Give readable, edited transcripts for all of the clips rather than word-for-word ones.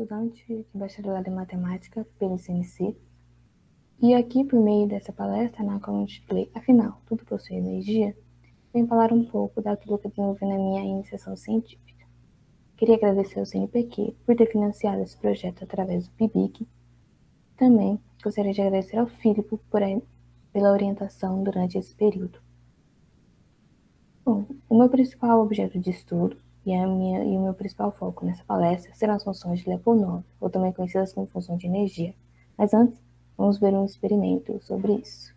estudante de bacharelado em matemática pelo CNC, e aqui, por meio dessa palestra, na qual eu intitulei Afinal, tudo possui energia, venho falar um pouco daquilo que eu desenvolvi na minha iniciação científica. Queria agradecer ao CNPq por ter financiado esse projeto através do PIBIC. Também gostaria de agradecer ao Filipe pela orientação durante esse período. Bom, o meu principal objeto de estudo e o meu principal foco nessa palestra serão as funções de Lyapunov, ou também conhecidas como função de energia. Mas antes, vamos ver um experimento sobre isso.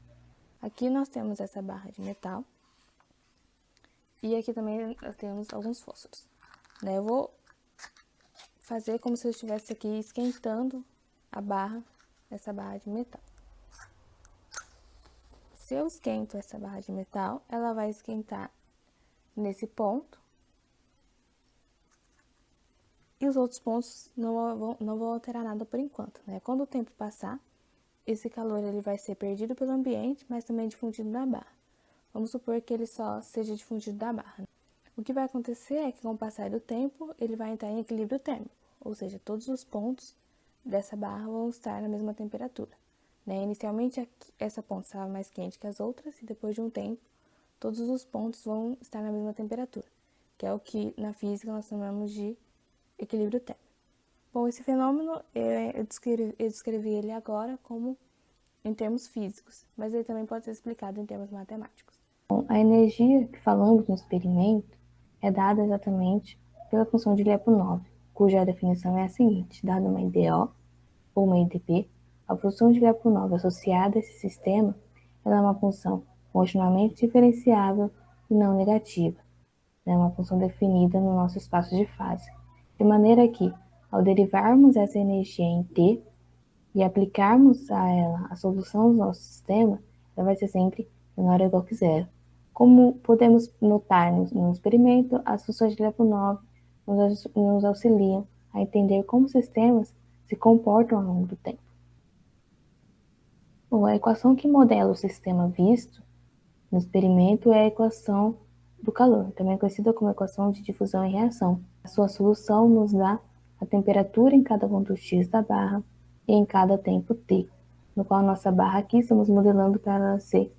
Aqui nós temos essa barra de metal e aqui também nós temos alguns fósforos. Eu vou fazer como se eu estivesse aqui esquentando essa barra de metal. Se eu esquento essa barra de metal, ela vai esquentar nesse ponto e os outros pontos não vão alterar nada por enquanto. Quando o tempo passar, esse calor ele vai ser perdido pelo ambiente, mas também difundido na barra. Vamos supor que ele só seja difundido da barra. O que vai acontecer é que com o passar do tempo, ele vai entrar em equilíbrio térmico, ou seja, todos os pontos dessa barra vão estar na mesma temperatura. Inicialmente, essa ponta estava mais quente que as outras, e depois de um tempo, todos os pontos vão estar na mesma temperatura, que é o que na física nós chamamos de equilíbrio térmico. Bom, esse fenômeno eu descrevi ele agora como em termos físicos, mas ele também pode ser explicado em termos matemáticos. Bom, a energia que falamos no experimento é dada exatamente pela função de Lyapunov, cuja definição é a seguinte: dada uma IDO ou uma IDP, a função de Lyapunov associada a esse sistema ela é uma função continuamente diferenciável e não negativa. É uma função definida no nosso espaço de fase, de maneira que, ao derivarmos essa energia em T e aplicarmos a ela a solução do nosso sistema, ela vai ser sempre menor ou igual que zero. Como podemos notar no experimento, as funções de Lyapunov nos auxiliam a entender como sistemas se comportam ao longo do tempo. Bom, a equação que modela o sistema visto no experimento é a equação do calor, também conhecida como equação de difusão e reação. A sua solução nos dá a temperatura em cada ponto X da barra e em cada tempo T, no qual nossa barra aqui estamos modelando para ela ser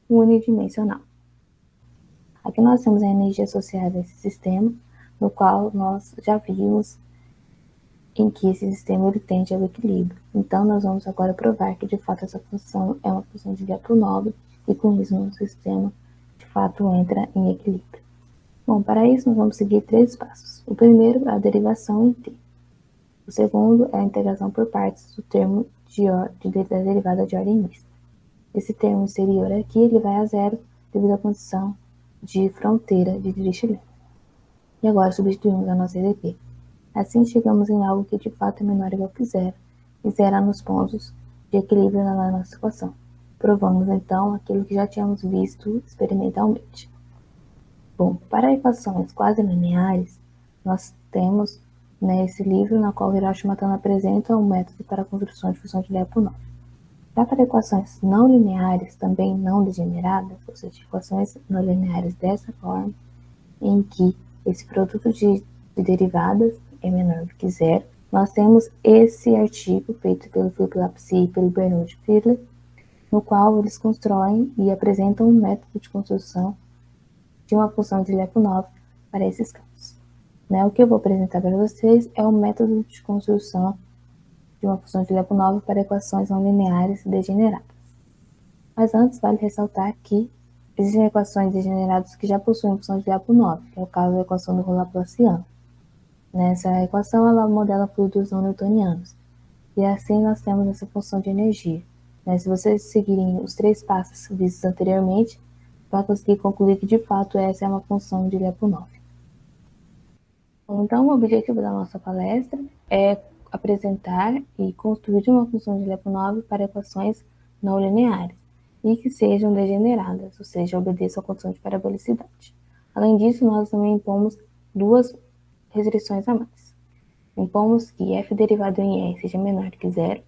unidimensional. Aqui nós temos a energia associada a esse sistema, no qual nós já vimos em que esse sistema ele tende ao equilíbrio. Então, nós vamos agora provar que, de fato, essa função é uma função de Lyapunov e, com isso, nosso sistema, de fato, entra em equilíbrio. Bom, para isso, nós vamos seguir 3 passos. O primeiro é a derivação em T. O segundo é a integração por partes do termo da derivada de ordem mista. Esse termo exterior aqui ele vai a zero devido à condição de fronteira de Dirichlet. E agora substituímos a nossa EDP. Assim chegamos em algo que de fato é menor ou igual que zero e zera nos pontos de equilíbrio na nossa equação. Provamos então aquilo que já tínhamos visto experimentalmente. Bom, para equações quase lineares, nós temos esse livro na qual Hiroshi Matano apresenta um método para a construção de função de Lyapunov. Já para equações não lineares, também não degeneradas, ou seja, equações não lineares dessa forma, em que esse produto de derivadas é menor do que zero, nós temos esse artigo feito pelo Philippe Lapsy e pelo Bernard Stiegler, no qual eles constroem e apresentam um método de construção de uma função de Lyapunov para esses casos. O que eu vou apresentar para vocês é o método de construção de uma função de Lyapunov para equações não lineares degeneradas. Mas antes, vale ressaltar que existem equações degeneradas que já possuem função de Lyapunov, que é o caso da equação do Laplaciano. Nessa equação, ela modela fluidos não newtonianos. E assim nós temos essa função de energia. Se vocês seguirem os 3 passos vistos anteriormente, vai conseguir concluir que de fato essa é uma função de Lyapunov. Então, o objetivo da nossa palestra é apresentar e construir uma função de Lyapunov para equações não lineares e que sejam degeneradas, ou seja, obedeçam à condição de parabolicidade. Além disso, nós também impomos 2 restrições a mais. Impomos que f derivado em E seja menor do que zero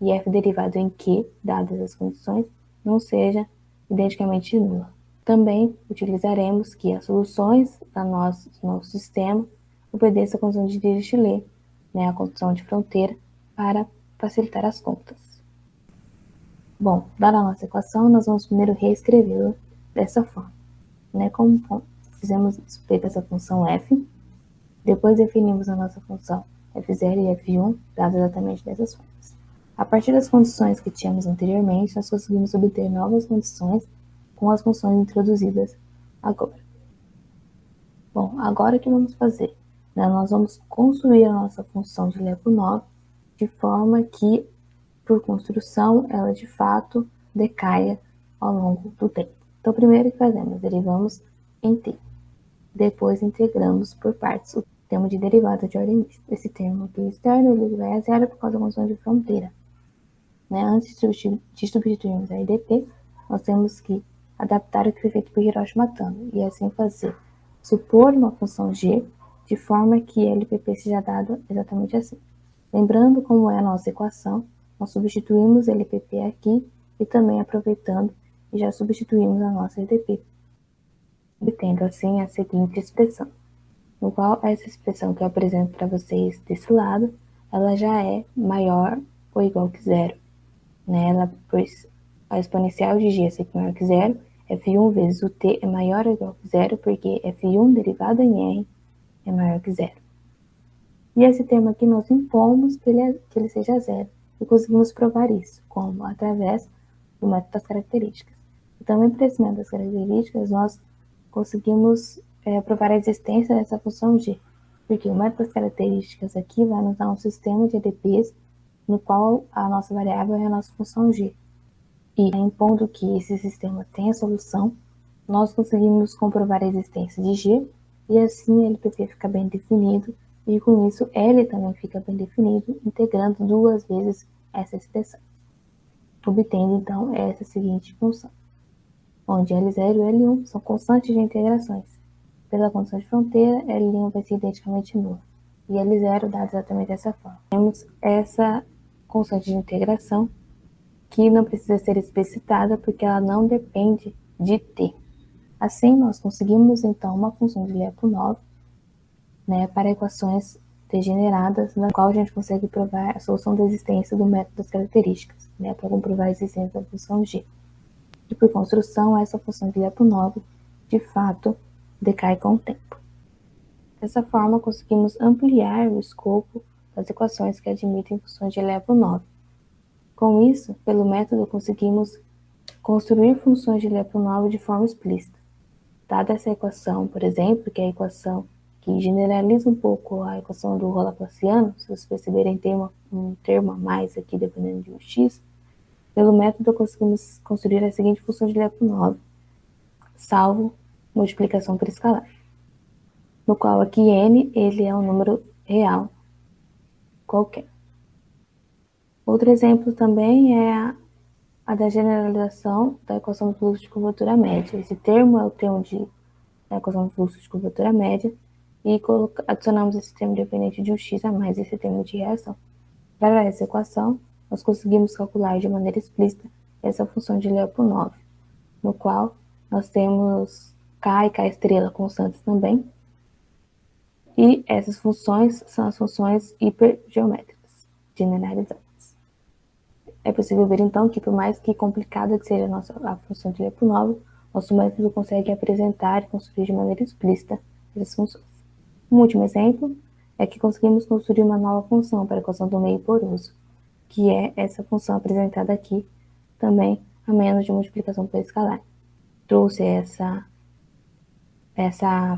e f derivado em Q, dadas as condições, não seja identicamente nula. Também utilizaremos que as soluções do nosso sistema obedeçam à condição de Dirichlet né, a condição de fronteira para facilitar as contas. Bom, dada a nossa equação, nós vamos primeiro reescrevê-la dessa forma, né, como fizemos respeito a essa função f, depois definimos a nossa função f0 e f1, dadas exatamente dessas formas. A partir das condições que tínhamos anteriormente, nós conseguimos obter novas condições com as funções introduzidas agora. Bom, agora o que vamos fazer? Nós vamos construir a nossa função de Lyapunov de forma que, por construção, ela de fato decaia ao longo do tempo. Então, primeiro que fazemos, derivamos em t. Depois integramos por partes o termo de derivada de ordem mista. Esse termo aqui externo ele vai a zero por causa da condição de fronteira. Antes de substituirmos a IDP, nós temos que adaptar o que foi feito por Hiroshi Matano e assim fazer supor uma função g de forma que LPP seja dado exatamente assim. Lembrando como é a nossa equação, nós substituímos LPP aqui e também aproveitando e já substituímos a nossa IDP, obtendo assim a seguinte expressão, no qual essa expressão que eu apresento para vocês desse lado, ela já é maior ou igual que zero. Pois a exponencial de g é sempre maior que zero, f1 vezes o t é maior ou igual que zero, porque f1 derivado em r é maior que zero. E esse termo aqui nós impomos que ele seja zero, e conseguimos provar isso, como? Através do método das características. E também por esse método das características, nós conseguimos provar a existência dessa função g, porque o método das características aqui vai nos dar um sistema de EDPs no qual a nossa variável é a nossa função g. E impondo que esse sistema tenha solução, nós conseguimos comprovar a existência de g, e assim LPP fica bem definido, e com isso L também fica bem definido, integrando duas vezes essa expressão, obtendo então essa seguinte função, onde L0 e L1 são constantes de integrações. Pela condição de fronteira, L1 vai ser identicamente nula, e L0 dado exatamente dessa forma. Temos essa constante de integração, que não precisa ser explicitada porque ela não depende de t. Assim, nós conseguimos, então, uma função de Lyapunov para equações degeneradas, na qual a gente consegue provar a solução da existência do método das características, para comprovar a existência da função g. E, por construção, essa função de Lyapunov, de fato, decai com o tempo. Dessa forma, conseguimos ampliar o escopo das equações que admitem funções de Lyapunov. Com isso, pelo método, conseguimos construir funções de Lyapunov de forma explícita. Dada essa equação, por exemplo, que é a equação que generaliza um pouco a equação do Laplaciano, se vocês perceberem, tem um termo a mais aqui, dependendo de um x, pelo método conseguimos construir a seguinte função de Lyapunov, salvo multiplicação por escalar, no qual aqui n ele é um número real qualquer. Outro exemplo também é a da generalização da equação do fluxo de curvatura média. Esse termo é o termo da equação do fluxo de curvatura média e adicionamos esse termo dependente de um x a mais esse termo de reação. Para essa equação, nós conseguimos calcular de maneira explícita essa função de Lyapunov, no qual nós temos k e k estrela constantes também, e essas funções são as funções hipergeométricas generalizadas. É possível ver, então, que por mais que complicada que seja a função de Lyapunov, nosso método consegue apresentar e construir de maneira explícita essas funções. Um último exemplo é que conseguimos construir uma nova função para a equação do meio poroso, que é essa função apresentada aqui, também a menos de multiplicação por escalar. Trouxe essa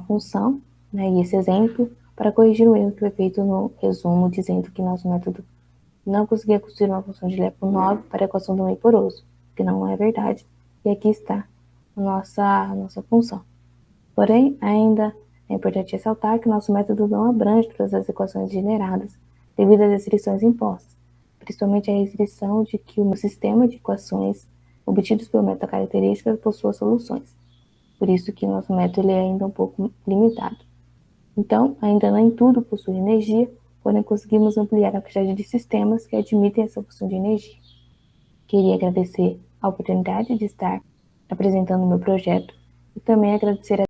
função e esse exemplo para corrigir o erro que foi feito no resumo, dizendo que nosso método não conseguia construir uma função de Lyapunov para a equação do meio poroso, que não é verdade, e aqui está a nossa função. Porém, ainda é importante ressaltar que nosso método não abrange todas as equações generadas devido às restrições impostas, principalmente a restrição de que o sistema de equações obtidos pelo método características possua soluções. Por isso que nosso método é ainda um pouco limitado. Então, ainda nem tudo possui energia, porém conseguimos ampliar a quantidade de sistemas que admitem essa função de energia. Queria agradecer a oportunidade de estar apresentando o meu projeto e também agradecer a